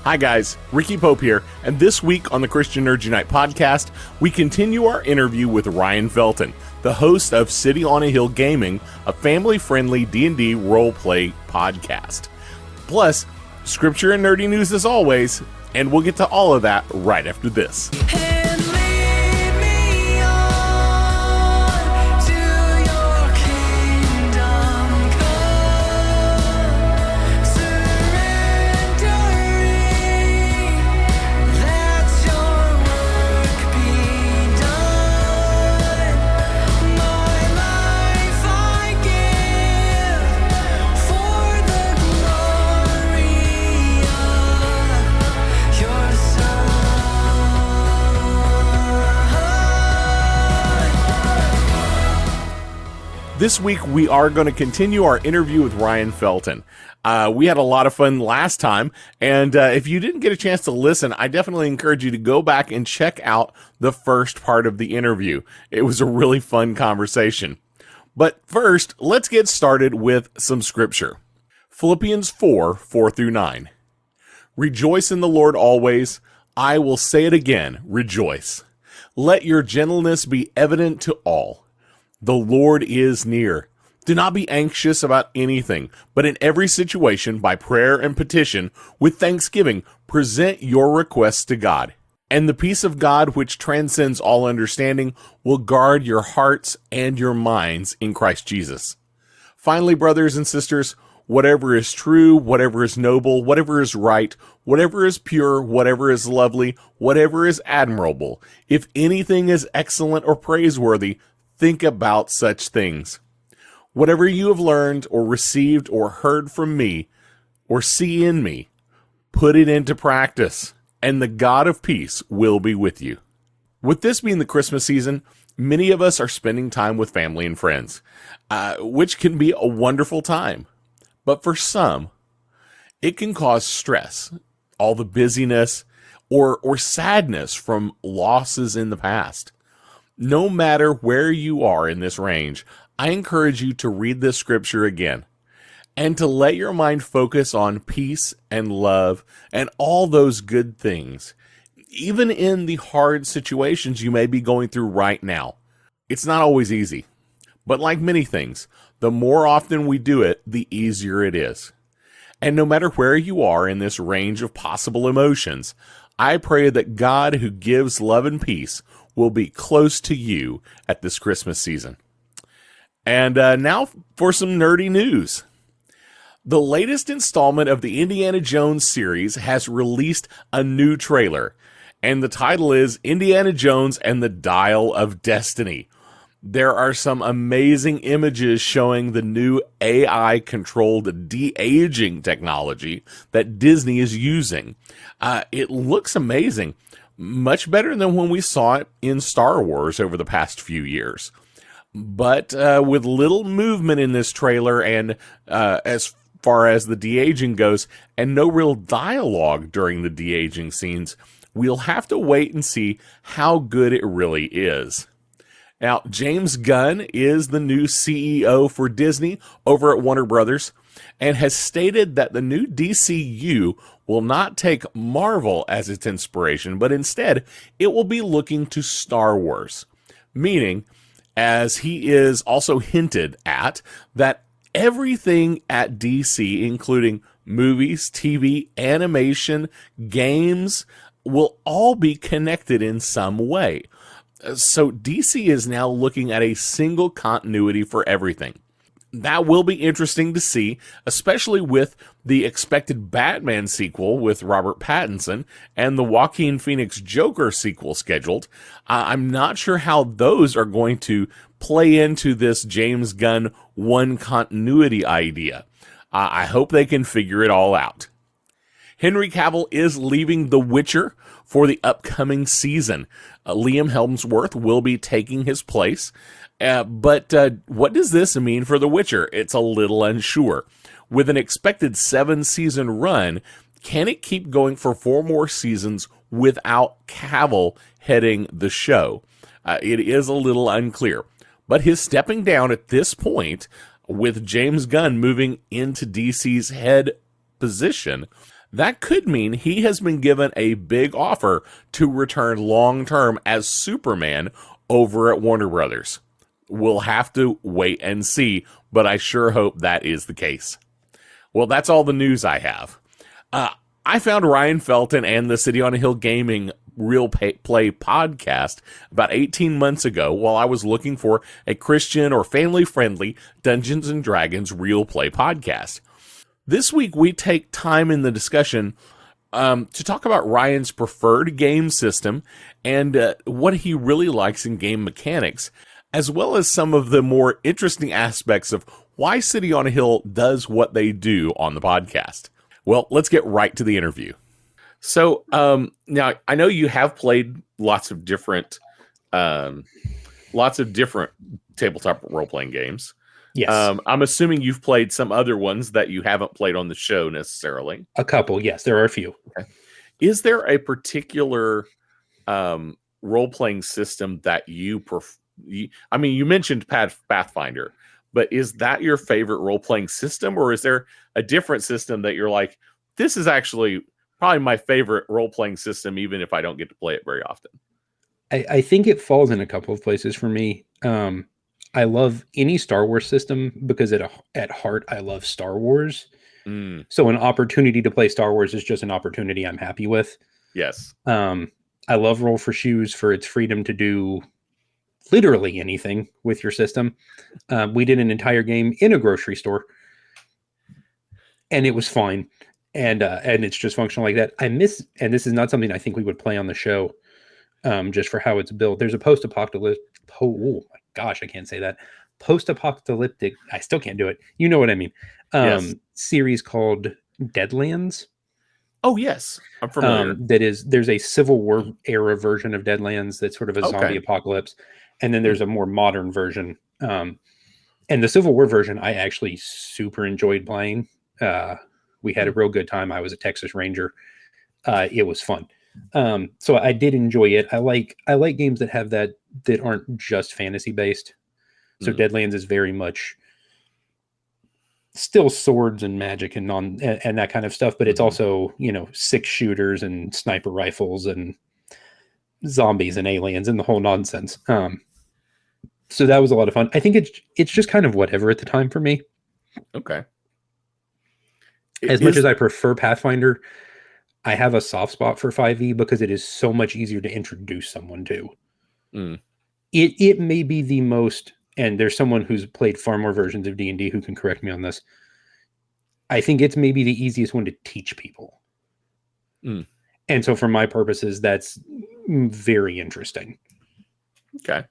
Hi guys, Ricky Pope here, and this week on the Christian Nerd Unite podcast, we continue our interview with Ryan Felton, the host of City on a Hill Gaming, a family-friendly D&D role-play podcast. Plus, scripture and nerdy news as always, and we'll get to all of that right after this. This week, we are going to continue our interview with Ryan Felton. We had a lot of fun last time, and if you didn't get a chance to listen, I definitely encourage you to go back and check out the first part of the interview. It was a really fun conversation. But first, let's get started with some scripture. Philippians 4:4-9. Rejoice in the Lord always. I will say it again, rejoice. Let your gentleness be evident to all. The Lord is near. Do not be anxious about anything, but in every situation, by prayer and petition, with thanksgiving, present your requests to God. And the peace of God, which transcends all understanding, will guard your hearts and your minds in Christ Jesus. Finally, brothers and sisters, whatever is true, whatever is noble, whatever is right, whatever is pure, whatever is lovely, whatever is admirable, if anything is excellent or praiseworthy, think about such things. Whatever you have learned or received or heard from me or see in me, put it into practice, and the God of peace will be with you. With this being the Christmas season, many of us are spending time with family and friends, which can be a wonderful time. But for some, it can cause stress, all the busyness, or sadness from losses in the past. No matter where you are in this range, I encourage you to read this scripture again and to let your mind focus on peace and love and all those good things, even in the hard situations you may be going through right now. It's not always easy, but like many things, the more often we do it, the easier it is. And no matter where you are in this range of possible emotions, I pray that God, who gives love and peace, will be close to you at this Christmas season. And now for some nerdy news. The latest installment of the Indiana Jones series has released a new trailer, and the title is Indiana Jones and the Dial of Destiny. There are some amazing images showing the new AI-controlled de-aging technology that Disney is using. It looks amazing. Much better than when we saw it in Star Wars over the past few years. But with little movement in this trailer and as far as the de-aging goes, and no real dialogue during the de-aging scenes, we'll have to wait and see how good it really is. Now, James Gunn is the new CEO for Disney over at Warner Brothers, and has stated that the new DCU will not take Marvel as its inspiration, but instead it will be looking to Star Wars. Meaning, as he is also hinted at, that everything at DC, including movies, TV, animation, games, will all be connected in some way. So DC is now looking at a single continuity for everything. That will be interesting to see, especially with the expected Batman sequel with Robert Pattinson and the Joaquin Phoenix Joker sequel scheduled. I'm not sure how those are going to play into this James Gunn one continuity idea. I hope they can figure it all out. Henry Cavill is leaving The Witcher for the upcoming season. Liam Hemsworth will be taking his place. But what does this mean for The Witcher? It's a little unsure. With an expected 7-season run, can it keep going for 4 more seasons without Cavill heading the show? It is a little unclear. But his stepping down at this point, with James Gunn moving into DC's head position, that could mean he has been given a big offer to return long term as Superman over at Warner Brothers. We'll have to wait and see, but I sure hope that is the case. Well, that's all the news I have. I found Ryan Felton and the City on a Hill Gaming Real Play podcast about 18 months ago while I was looking for a Christian or family-friendly Dungeons & Dragons Real Play podcast. This week, we take time in the discussion to talk about Ryan's preferred game system and what he really likes in game mechanics, as well as some of the more interesting aspects of why City on a Hill does what they do on the podcast. Well, let's get right to the interview. So, now I know you have played lots of different tabletop role-playing games. Yes. I'm assuming you've played some other ones that you haven't played on the show necessarily. A couple, yes, there are a few. Okay. Is there a particular role-playing system that you prefer? I mean, you mentioned Pathfinder, but is that your favorite role-playing system, or is there a different system that you're like, this is actually probably my favorite role-playing system, even if I don't get to play it very often? I think it falls in a couple of places for me. I love any Star Wars system because at heart, I love Star Wars. So an opportunity to play Star Wars is just an opportunity I'm happy with. Yes. I love Roll for Shoes for its freedom to do literally anything with your system. We did an entire game in a grocery store, and it was fine. And it's just functional like that. And this is not something I think we would play on the show, just for how it's built. There's a post-apocalyptic. Oh my gosh, I can't say that. Post-apocalyptic. I still can't do it. You know what I mean? Yes. Series called Deadlands. Oh yes, I'm familiar. There's a Civil War era version of Deadlands that's sort of a zombie apocalypse, and then there's a more modern version. And the Civil War version, I actually super enjoyed playing. We had a real good time. I was a Texas Ranger. It was fun. So I did enjoy it. I like games that have that aren't just fantasy based. So Deadlands is very much still swords and magic and that kind of stuff, but it's also, 6 shooters and sniper rifles and zombies and aliens and the whole nonsense. So that was a lot of fun. I think it's just kind of whatever at the time for me. Okay. As much as I prefer Pathfinder, I have a soft spot for 5e because it is so much easier to introduce someone to. It may be the most, and there's someone who's played far more versions of D&D who can correct me on this. I think it's maybe the easiest one to teach people. And so for my purposes, that's very interesting. Okay.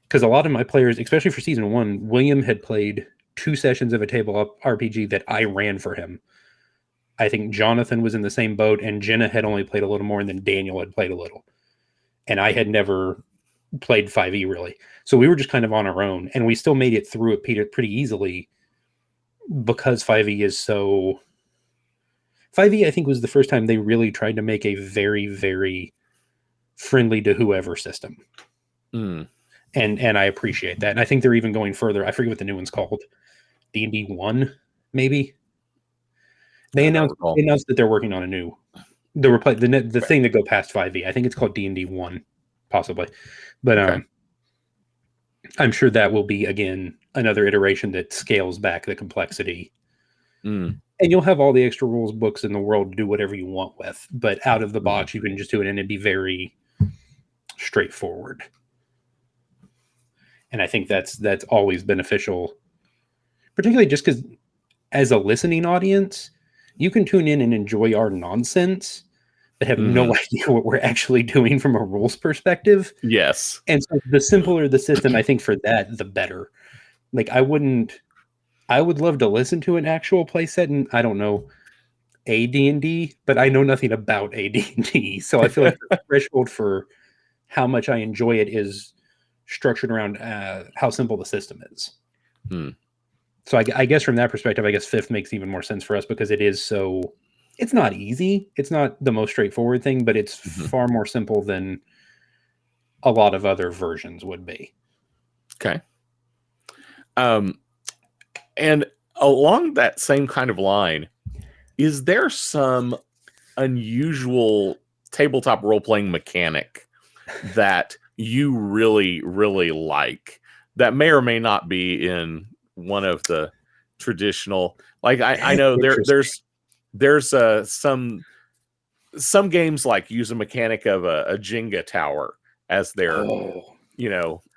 Because a lot of my players, especially for season 1, William had played 2 sessions of a tabletop RPG that I ran for him. I think Jonathan was in the same boat, and Jenna had only played a little more, and then Daniel had played a little. And I had never played 5e really. So we were just kind of on our own, and we still made it through it pretty easily because 5e is so... 5e, I think, was the first time they really tried to make a very, very friendly to whoever system. And I appreciate that. And I think they're even going further. I forget what the new one's called. D&D 1, maybe? They announced that they're working on a new... The thing that go past 5e. I think it's called D&D 1, possibly. But I'm sure that will be, again, another iteration that scales back the complexity. And you'll have all the extra rules books in the world to do whatever you want with. But out of the box, you can just do it, and it'd be very straightforward. And I think that's always beneficial, particularly just because as a listening audience, you can tune in and enjoy our nonsense, but have no idea what we're actually doing from a rules perspective. Yes. And so the simpler the system, I think for that, the better. Like I would love to listen to an actual play set, and I don't know AD&D, but I know nothing about AD&D. So I feel like the threshold for how much I enjoy it is structured around how simple the system is. So I guess from that perspective, I guess 5th makes even more sense for us because it's not easy. It's not the most straightforward thing, but it's far more simple than a lot of other versions would be. Okay. And along that same kind of line, is there some unusual tabletop role-playing mechanic that you really, really like that may or may not be in one of the traditional, like I know there's some games like use a mechanic of a Jenga tower as their, Oh,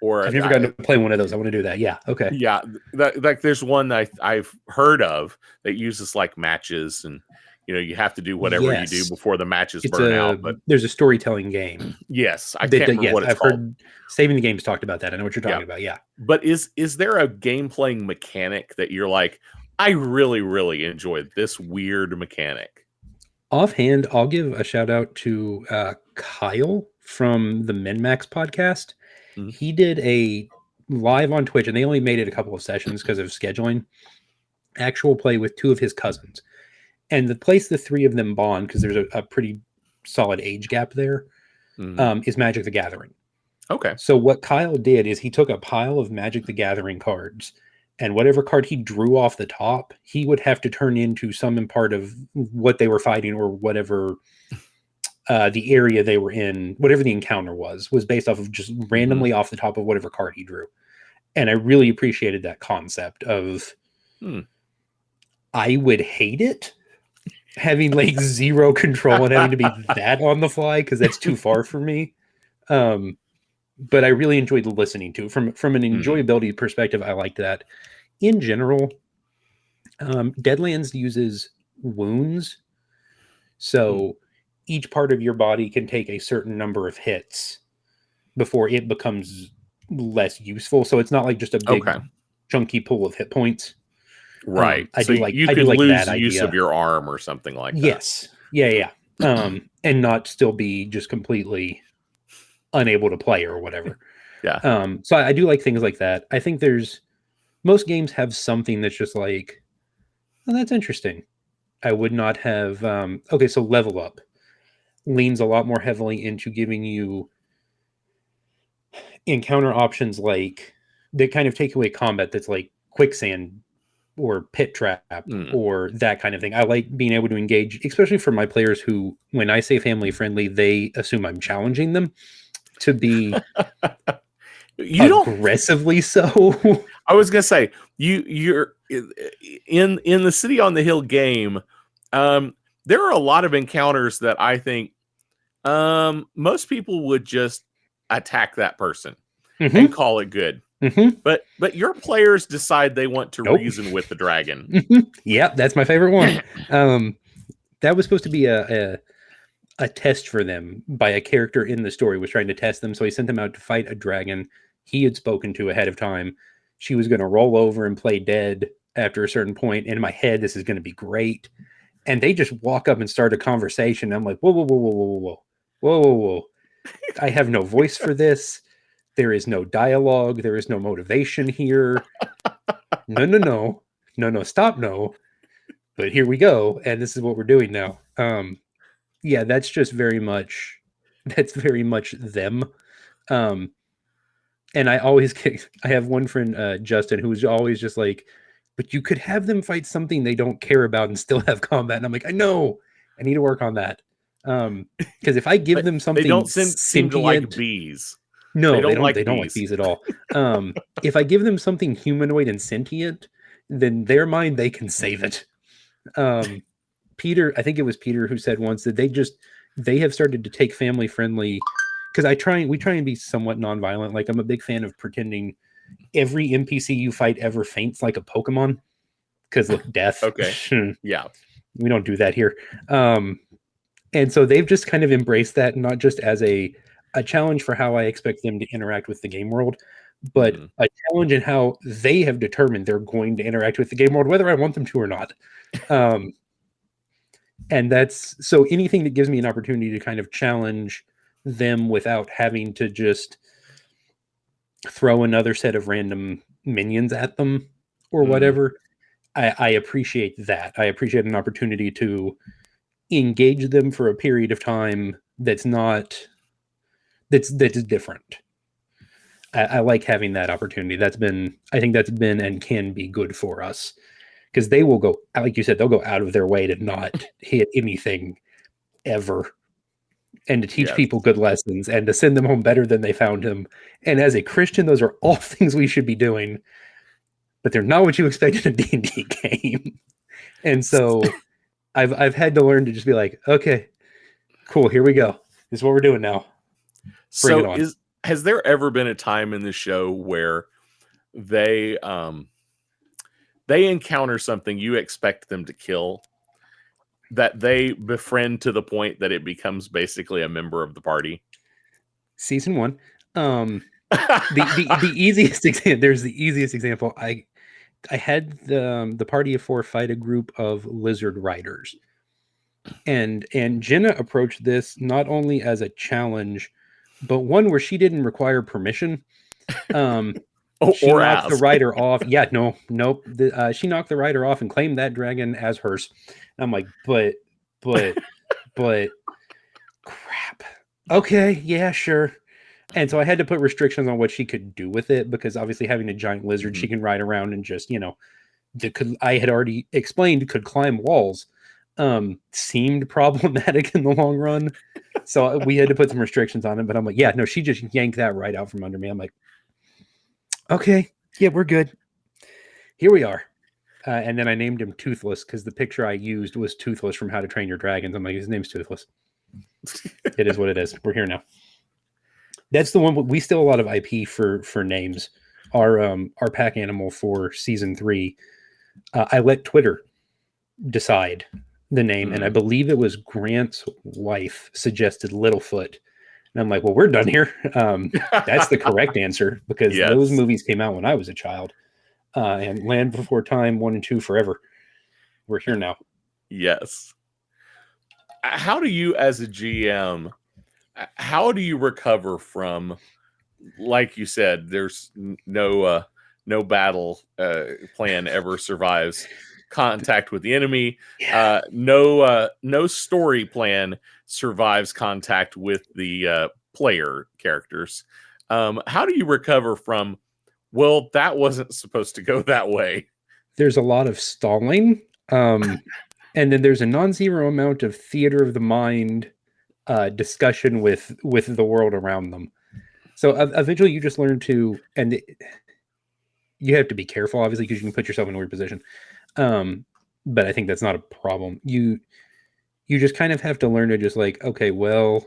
or I've never gotten to play one of those. I want to do that. Yeah. Okay. yeah, like there's one I've heard of that uses like matches, and you have to do whatever you do Yes. before the matches It's burn out. But there's a storytelling game. yes, I can't remember what it's I've called. heard Saving the Games talked about that. I know what you're talking about. Yeah. But is there a game playing mechanic that you're like, I really, really enjoyed this weird mechanic? Offhand, I'll give a shout out to Kyle from the MinMax podcast. Mhm. He did a live on Twitch, and they only made it a couple of sessions because of scheduling. Actual play with two of his cousins, and the place the three of them bond, because there's a pretty solid age gap there, Mhm. is Magic the Gathering. Okay. So what Kyle did is he took a pile of Magic the Gathering cards, and whatever card he drew off the top, he would have to turn into some part of what they were fighting, or whatever the area they were in, whatever the encounter was based off of just randomly off the top of whatever card he drew. And I really appreciated that concept of, I would hate it having like zero control and having to be that on the fly, because that's too far for me. But I really enjoyed listening to it. From an enjoyability perspective. I liked that. In general, Deadlands uses wounds, so each part of your body can take a certain number of hits before it becomes less useful. So it's not like just a big chunky pool of hit points. Right. I so do like you I could do like lose that use idea. of your arm or something like that. Yes. Yeah. And not still be just completely unable to play or whatever. Yeah. So I do like things like that. I think most games have something that's just like, oh, that's interesting. I would not have. Okay, so Level Up leans a lot more heavily into giving you encounter options like that kind of take away combat that's like quicksand or pit trap or that kind of thing. I like being able to engage, especially for my players who, when I say family friendly, they assume I'm challenging them to be aggressively so. I was gonna say you're in the City on the Hill game. There are a lot of encounters that I think most people would just attack that person and call it good. But your players decide they want to reason with the dragon. Yep, that's my favorite one. That was supposed to be a test for them by a character in the story, was trying to test them. So he sent them out to fight a dragon he had spoken to ahead of time. She was going to roll over and play dead after a certain point. In my head, this is going to be great. And they just walk up and start a conversation. I'm like, whoa. I have no voice for this. There is no dialogue. There is no motivation here. No. Stop. No. But here we go. And this is what we're doing now. Yeah, that's very much them. And I have one friend, Justin, who's always just like, but you could have them fight something they don't care about and still have combat. And I'm like, I know, I need to work on that. Because if I give them something, they don't seem to like bees. No, they don't like bees at all. If I give them something humanoid and sentient, then their mind, they can save it. Peter, I think it was Peter who said once that they have started to take family friendly, because we try and be somewhat nonviolent. Like, I'm a big fan of pretending every NPC you fight ever faints like a Pokemon, because look, death. Okay. Yeah. We don't do that here. And so they've just kind of embraced that, not just as a challenge for how I expect them to interact with the game world, but a challenge in how they have determined they're going to interact with the game world, whether I want them to or not. And that's so anything that gives me an opportunity to kind of challenge them without having to just throw another set of random minions at them or whatever. I appreciate that. I appreciate an opportunity to engage them for a period of time that's different. I like having that opportunity. I think that's been and can be good for us, because they will go, like you said, they'll go out of their way to not hit anything ever, and to teach people good lessons and to send them home better than they found them. And as a Christian, those are all things we should be doing, but they're not what you expect in a D&D game. And so I've had to learn to just be like, okay, cool, here we go. This is what we're doing now. Bring it on. Has there ever been a time in the show where they encounter something you expect them to kill, that they befriend to the point that it becomes basically a member of the party? Season 1. The easiest example, there's the easiest example. I had the party of 4 fight a group of lizard riders. And Jenna approached this not only as a challenge, but one where she didn't require permission. She knocked the rider off. Yeah, nope. She knocked the rider off and claimed that dragon as hers. And I'm like, but, crap. Okay, yeah, sure. And so I had to put restrictions on what she could do with it, because obviously having a giant lizard, she can ride around and just, I had already explained could climb walls. Seemed problematic in the long run. So we had to put some restrictions on it, but I'm like, yeah, no, she just yanked that right out from under me. I'm like, okay, yeah, we're good. Here we are. And then I named him Toothless because the picture I used was Toothless from How to Train Your Dragons. I'm like, his name's Toothless. It is what it is. We're here now. That's the one. We still a lot of IP for names. Our pack animal for season 3, I let Twitter decide the name, and I believe it was Grant's wife suggested Littlefoot. And I'm like, well, we're done here. That's the correct answer, because those movies came out when I was a child. And Land Before Time 1 and 2 forever. We're here now. Yes. How do you, as a GM, how do you recover from, like you said, there's no battle plan ever survives contact with the enemy. No story plan survives contact with the player characters. How do you recover from, well, that wasn't supposed to go that way? There's a lot of stalling. And then there's a non-zero amount of theater of the mind discussion with the world around them. So eventually you just learn to, and you have to be careful, obviously, because you can put yourself in a weird position. But I think that's not a problem. You just kind of have to learn to just like, okay, well,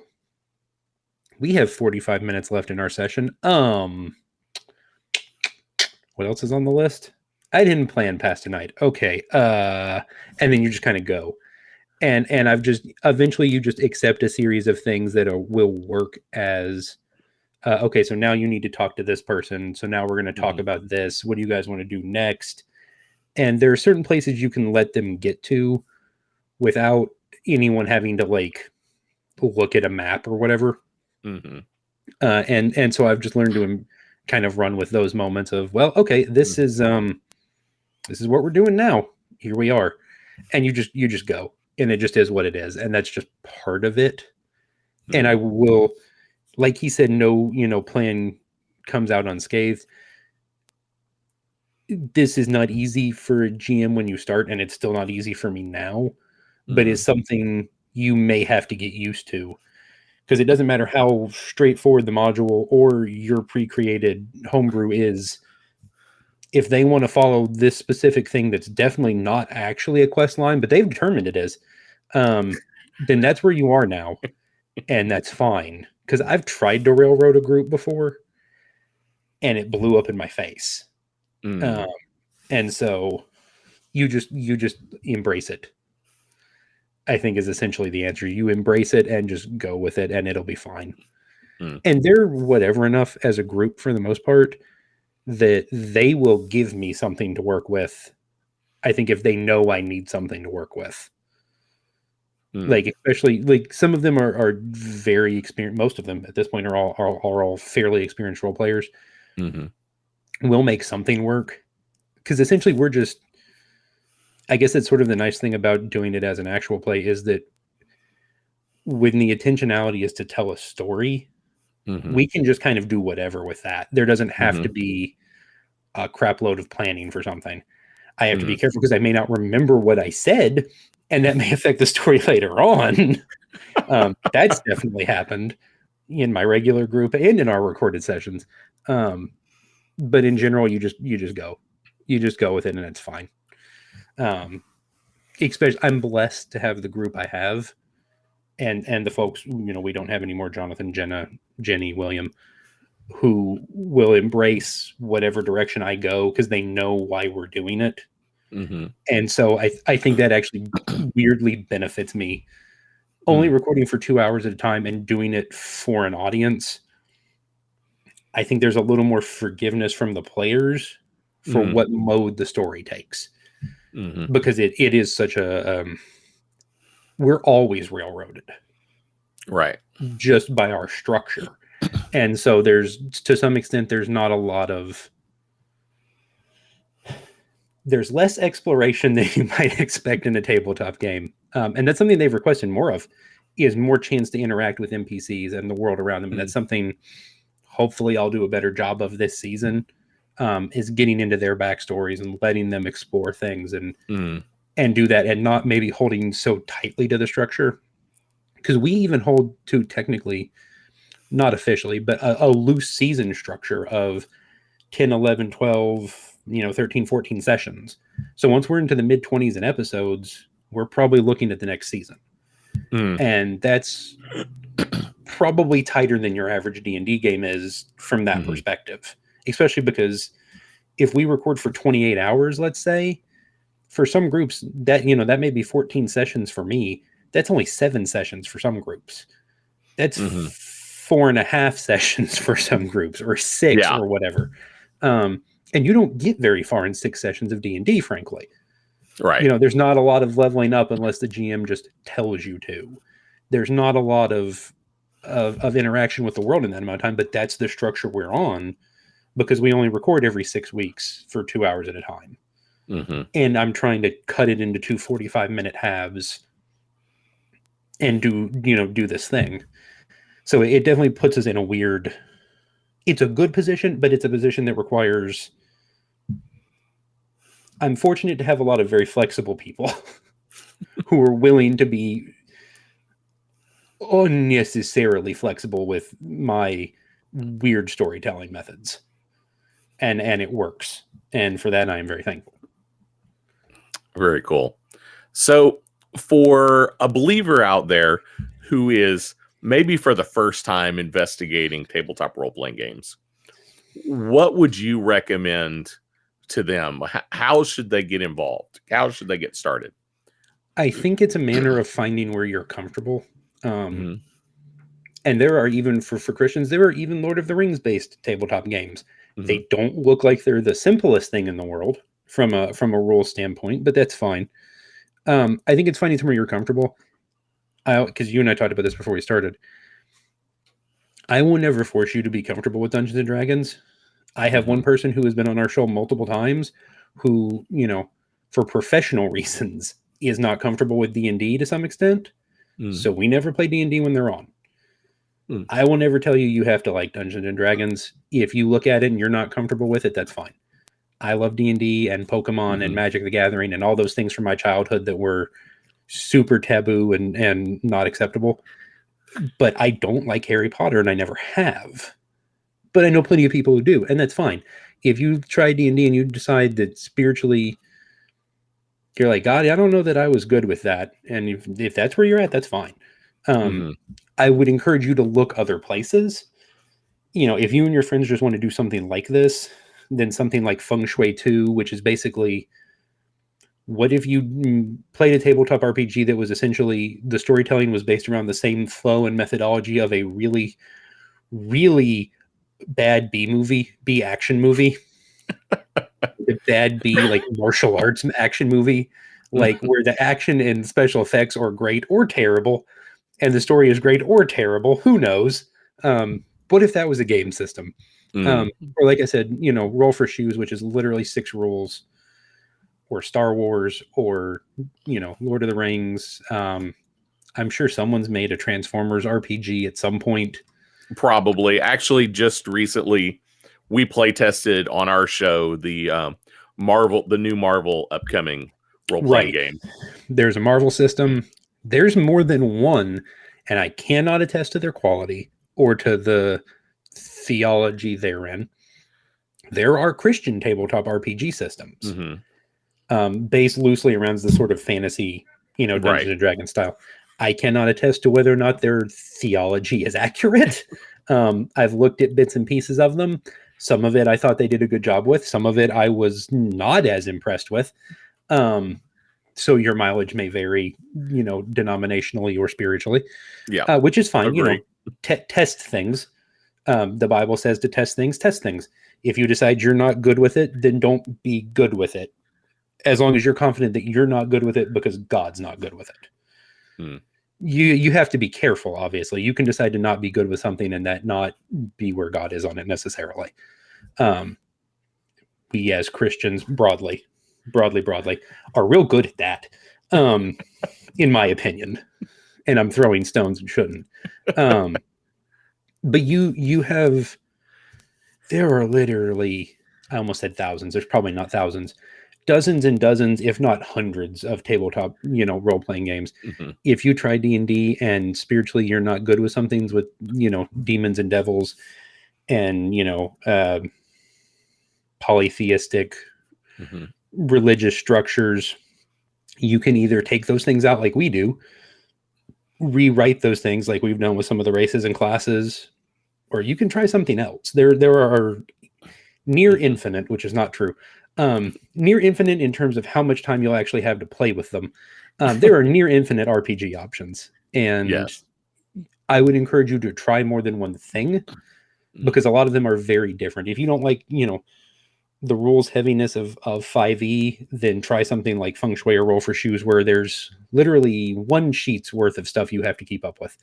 we have 45 minutes left in our session. What else is on the list? I didn't plan past tonight. Okay. And then you just kind of go. And I've just, eventually you just accept a series of things that will work as, okay, so now you need to talk to this person. So now we're going to talk about this. What do you guys want to do next? And there are certain places you can let them get to without anyone having to like look at a map or whatever. And so I've just learned to kind of run with those moments of, well, okay, this is what we're doing now. Here we are. And you just go, and it just is what it is. And that's just part of it. And I will, like he said, no, plan comes out unscathed. This is not easy for a GM when you start, and it's still not easy for me now, but it's something you may have to get used to, because it doesn't matter how straightforward the module or your pre-created homebrew is. If they want to follow this specific thing that's definitely not actually a quest line, but they've determined it is, then that's where you are now, and that's fine. Because I've tried to railroad a group before, and it blew up in my face. And so you just embrace it, I think, is essentially the answer. You embrace it and just go with it, and it'll be fine. And they're whatever enough as a group for the most part that they will give me something to work with. I think if they know I need something to work with, like, especially like some of them are very experienced. Most of them at this point are all fairly experienced role players. We'll make something work, because essentially we're just, I guess that's sort of the nice thing about doing it as an actual play, is that when the intentionality is to tell a story, we can just kind of do whatever with that. There doesn't have to be a crap load of planning for something. I have to be careful because I may not remember what I said, and that may affect the story later on. That's definitely happened in my regular group and in our recorded sessions. But in general, you just go with it, and it's fine. Especially, I'm blessed to have the group I have, and the folks, we don't have any more Jonathan, Jenny, William, who will embrace whatever direction I go because they know why we're doing it. Mm-hmm. And so I think that actually weirdly benefits me. Only recording for 2 hours at a time and doing it for an audience, I think there's a little more forgiveness from the players for what mode the story takes. Because it is such a... we're always railroaded. Right. Just by our structure. And so to some extent, there's not a lot of... There's less exploration than you might expect in a tabletop game. And that's something they've requested more of, is more chance to interact with NPCs and the world around them. And that's something hopefully I'll do a better job of this season, is getting into their backstories and letting them explore things and do that, and not maybe holding so tightly to the structure. Because we even hold to, technically, not officially, but a loose season structure of 10, 11, 12... 13, 14 sessions. So once we're into the mid-20s and episodes, we're probably looking at the next season. And that's probably tighter than your average D&D game is from that perspective. Especially because if we record for 28 hours, let's say, for some groups, that that may be 14 sessions for me. That's only 7 sessions for some groups. That's 4.5 sessions for some groups, or 6 or whatever. And you don't get very far in 6 sessions of D&D, frankly. Right. There's not a lot of leveling up unless the GM just tells you to. There's not a lot of interaction with the world in that amount of time, but that's the structure we're on because we only record every 6 weeks for 2 hours at a time. And I'm trying to cut it into 2 45-minute halves and do this thing. So it definitely puts us in a weird... It's a good position, but it's a position that requires... I'm fortunate to have a lot of very flexible people who are willing to be unnecessarily flexible with my weird storytelling methods. And it works. And for that, I am very thankful. Very cool. So for a believer out there who is maybe for the first time investigating tabletop role-playing games, what would you recommend to them? How should they get involved? How should they get started? I think it's a matter of finding where you're comfortable. And there are even, for Christians, there are even Lord of the Rings based tabletop games. They don't look like they're the simplest thing in the world from a rule standpoint, but that's fine. I think it's finding somewhere you're comfortable. Because you and I talked about this before we started. I will never force you to be comfortable with Dungeons and Dragons. I have one person who has been on our show multiple times who, for professional reasons, is not comfortable with D&D to some extent. So we never play D&D when they're on. I will never tell you have to like Dungeons and Dragons. If you look at it and you're not comfortable with it, that's fine. I love D&D and Pokemon and Magic the Gathering and all those things from my childhood that were super taboo and not acceptable. But I don't like Harry Potter, and I never have. But I know plenty of people who do, and that's fine. If you try D&D and you decide that spiritually you're like, God, I don't know that I was good with that, and if that's where you're at, that's fine. I would encourage you to look other places. If you and your friends just want to do something like this, then something like Feng Shui 2, which is basically, what if you played a tabletop RPG that was essentially, the storytelling was based around the same flow and methodology of a really, really bad B action movie. The bad B, like martial arts action movie, like where the action and special effects are great or terrible, and the story is great or terrible. Who knows? What if that was a game system? Or like I said, Roll for Shoes, which is literally 6 rules, or Star Wars, or Lord of the Rings. I'm sure someone's made a Transformers RPG at some point. Probably. Actually, just recently, we play tested on our show the the new Marvel upcoming role-playing game. There's a Marvel system. There's more than one, and I cannot attest to their quality or to the theology therein. There are Christian tabletop RPG systems based loosely around the sort of fantasy, Dungeons and Dragons style. I cannot attest to whether or not their theology is accurate. I've looked at bits and pieces of them. Some of it I thought they did a good job with. Some of it I was not as impressed with. So your mileage may vary, denominationally or spiritually. Yeah, which is fine. Agree. Test things. The Bible says to test things. Test things. If you decide you're not good with it, then don't be good with it. As long as you're confident that you're not good with it because God's not good with it. You have to be careful, obviously. You can decide to not be good with something and that not be where God is on it necessarily. We as Christians broadly, are real good at that, in my opinion. And I'm throwing stones and shouldn't. But you have, there are literally, I almost said thousands. There's probably not thousands. Dozens and dozens, if not hundreds, of tabletop, role-playing games. If you try D&D and spiritually you're not good with some things with, demons and devils and, polytheistic religious structures, you can either take those things out like we do, rewrite those things like we've done with some of the races and classes, or you can try something else. There are near infinite, which is not true. Near infinite in terms of how much time you'll actually have to play with them. There are near infinite RPG options. And yes. I would encourage you to try more than one thing because a lot of them are very different. If you don't like, the rules heaviness of 5e, then try something like Feng Shui or Roll for Shoes, where there's literally one sheet's worth of stuff you have to keep up with.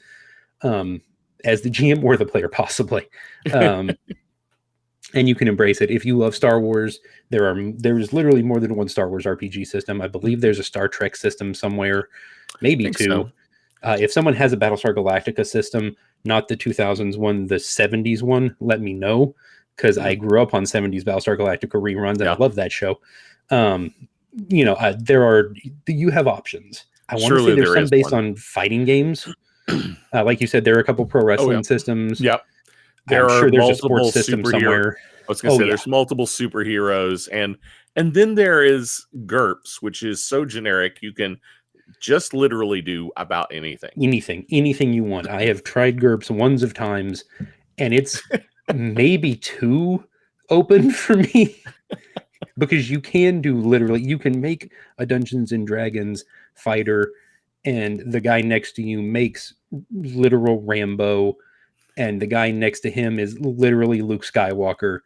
As the GM or the player, possibly. And you can embrace it. If you love Star Wars, there's literally more than one Star Wars RPG system. I believe there's a Star Trek system somewhere, maybe two. So. If someone has a Battlestar Galactica system, not the 2000s one, the 70s one, let me know, because I grew up on 70s Battlestar Galactica reruns, and I love that show. You have options. I want to say there's some based on fighting games. Like you said, there are a couple pro wrestling systems. Yep. I'm sure there's a sports system somewhere. I was going to say there's multiple superheroes, and then there is GURPS, which is so generic you can just literally do about anything you want. I have tried GURPS ones of times, and it's maybe too open for me because you can make a Dungeons and Dragons fighter, and the guy next to you makes literal Rambo, and the guy next to him is literally Luke Skywalker,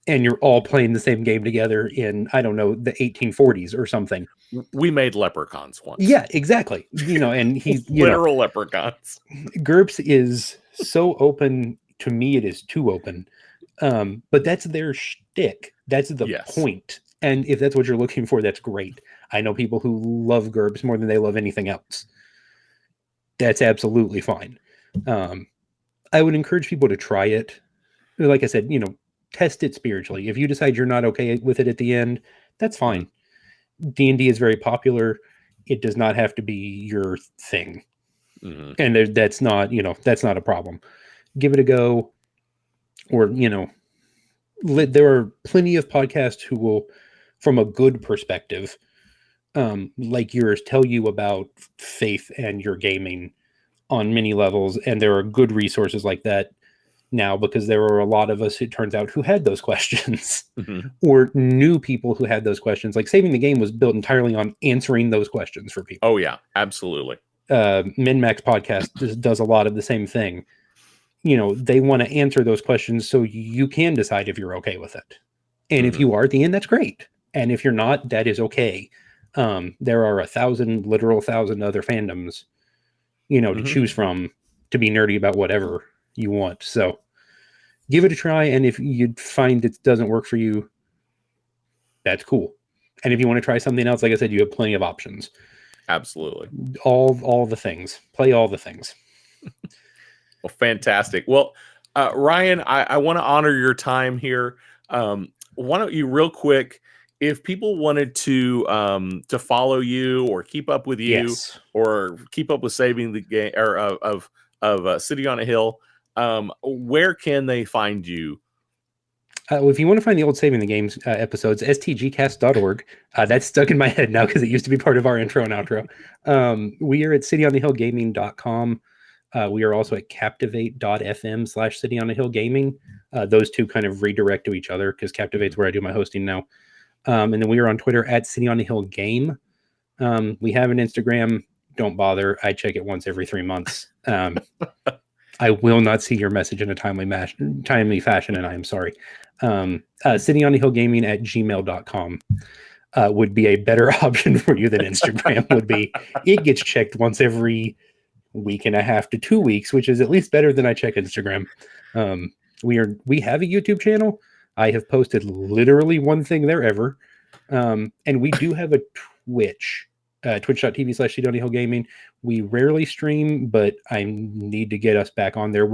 and you're all playing the same game together in, I don't know, the 1840s or something. We made leprechauns once. Yeah, exactly. And he's literal leprechauns. GURPS is so open. To me, it is too open. But that's their shtick. That's the point. And if that's what you're looking for, that's great. I know people who love GURPS more than they love anything else. That's absolutely fine. I would encourage people to try it. Like I said, test it spiritually. If you decide you're not okay with it at the end, that's fine. D&D is very popular. It does not have to be your thing. And that's not a problem. Give it a go. Or, there are plenty of podcasts who will, from a good perspective, like yours, tell you about faith and your gaming on many levels. And there are good resources like that now, because there are a lot of us, it turns out, who had those questions or knew people who had those questions. Like Saving the Game was built entirely on answering those questions for people. Oh yeah, absolutely. MinMax podcast does a lot of the same thing. They want to answer those questions so you can decide if you're okay with it. And if you are at the end, that's great. And if you're not, that is okay. There are 1,000 other fandoms, to choose from to be nerdy about whatever you want. So give it a try. And if you find it doesn't work for you, that's cool. And if you want to try something else, like I said, you have plenty of options. Absolutely. All the things. Play all the things. Well, fantastic. Well, Ryan, I want to honor your time here. Why don't you real quick if people wanted to follow you or keep up with you Yes. or keep up with Saving the Game or of City on a Hill, where can they find you? Well, if you want to find the old Saving the Games episodes, stgcast.org. That's stuck in my head now because it used to be part of our intro and outro. We are at cityonthehillgaming.com. We are also at captivate.fm/City on a Hill Gaming. Those two kind of redirect to each other because Captivate's where I do my hosting now. And then we are on Twitter at City on the Hill Game. We have an Instagram. Don't bother. I check it once every 3 months. I will not see your message in a timely fashion, and I am sorry. City on the Hill Gaming at gmail.com would be a better option for you than Instagram would be. It gets checked once every week and a half to 2 weeks, which is at least better than I check Instagram. We have a YouTube channel. I have posted literally one thing there ever. And we do have a Twitch, twitch.tv/City on the Hill Gaming. We rarely stream, but I need to get us back on there.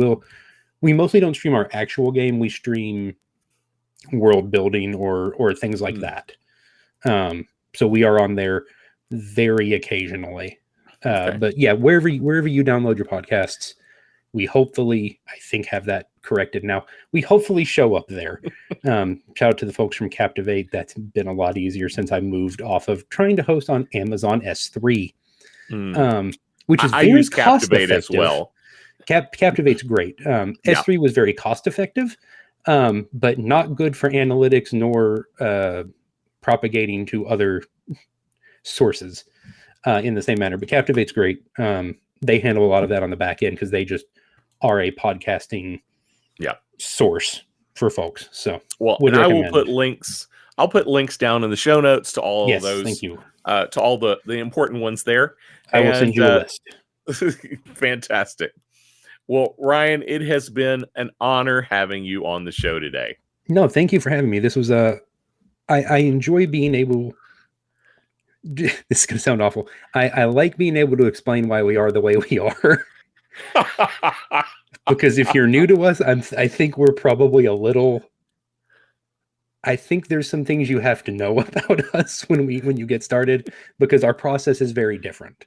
We mostly don't stream our actual game. We stream world building or things like that. So we are on there very occasionally. Okay. But yeah, wherever you download your podcasts, we hopefully, I think, have that corrected now. We hopefully show up there. Shout out to the folks from Captivate. That's been a lot easier since I moved off of trying to host on Amazon S3, which is I very use Captivate as cost-effective. well. Captivate's great. S3 was very cost-effective, but not good for analytics nor propagating to other sources in the same manner. But Captivate's great. They handle a lot of that on the back end because they just are a podcasting source for folks. So and I will put links. I'll put links down in the show notes to all of those. Thank you. To all the important ones there. I will send you a list. Fantastic. Well, Ryan, it has been an honor having you on the show today. No, thank you for having me. This was I enjoy being able. This is going to sound awful. I like being able to explain why we are the way we are. Because if you're new to us, I think we're probably a little. I think there's some things you have to know about us when you get started, because our process is very different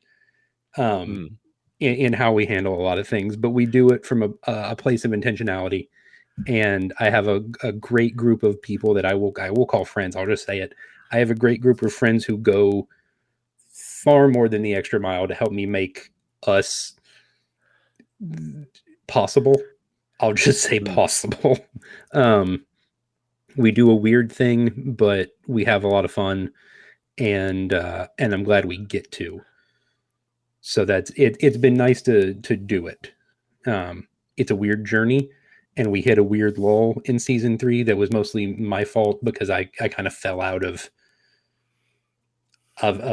in how we handle a lot of things. But we do it from a place of intentionality, and I have a great group of people that I will call friends. I'll just say it. I have a great group of friends who go far more than the extra mile to help me make us possible. I'll just say possible. We do a weird thing, but we have a lot of fun, and I'm glad we get to. So that's it. It's been nice to do it. It's a weird journey, and we hit a weird lull in season 3 that was mostly my fault because I kind of fell out of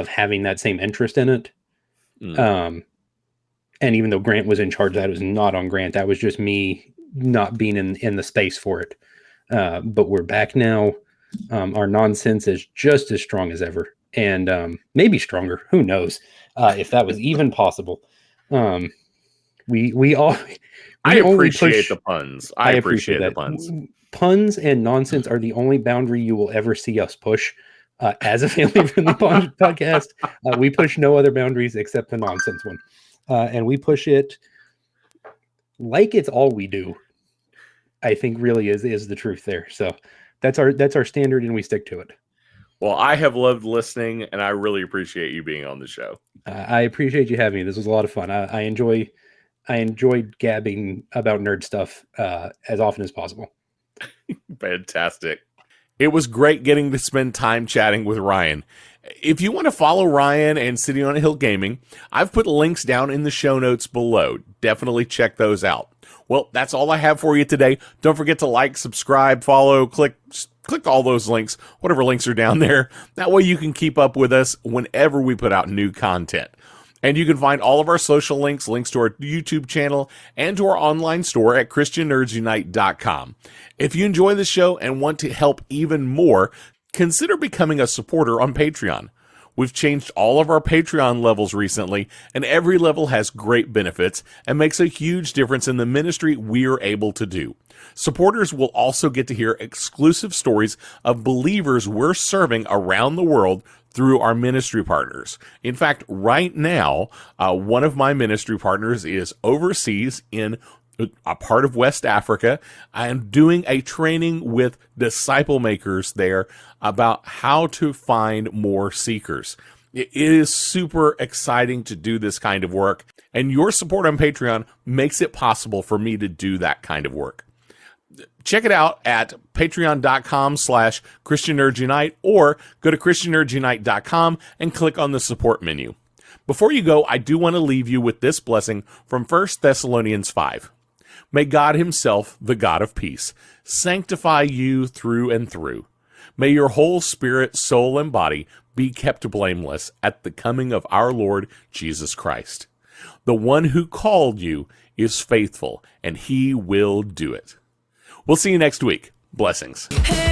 having that same interest in it. And even though Grant was in charge, that was not on Grant. That was just me not being in the space for it. But we're back now. Our nonsense is just as strong as ever, and maybe stronger. Who knows if that was even possible? We all. I appreciate the puns. I appreciate the puns. Puns and nonsense are the only boundary you will ever see us push. As a family-friendly podcast, we push no other boundaries except the nonsense one, and we push it like it's all we do. I think really is the truth there. So that's our standard, and we stick to it. Well, I have loved listening, and I really appreciate you being on the show. I appreciate you having me. This was a lot of fun. I enjoyed gabbing about nerd stuff as often as possible. Fantastic. It was great getting to spend time chatting with Ryan. If you want to follow Ryan and City on a Hill Gaming, I've put links down in the show notes below. Definitely check those out. Well, that's all I have for you today. Don't forget to like, subscribe, follow, click all those links, whatever links are down there. That way you can keep up with us whenever we put out new content. And you can find all of our social links to our YouTube channel, and to our online store at ChristianNerdsUnite.com. If you enjoy the show and want to help even more, consider becoming a supporter on Patreon. We've changed all of our Patreon levels recently, and every level has great benefits and makes a huge difference in the ministry we're able to do. Supporters will also get to hear exclusive stories of believers we're serving around the world through our ministry partners. In fact, right now, one of my ministry partners is overseas in a part of West Africa. I am doing a training with disciple makers there about how to find more seekers. It is super exciting to do this kind of work, and your support on Patreon makes it possible for me to do that kind of work. Check it out at patreon.com/ChristianNerdsUnite or go to ChristianNerdsUnite.com and click on the support menu. Before you go, I do want to leave you with this blessing from 1 Thessalonians 5. May God himself, the God of peace, sanctify you through and through. May your whole spirit, soul, and body be kept blameless at the coming of our Lord Jesus Christ. The one who called you is faithful, and he will do it. We'll see you next week. Blessings. Hey.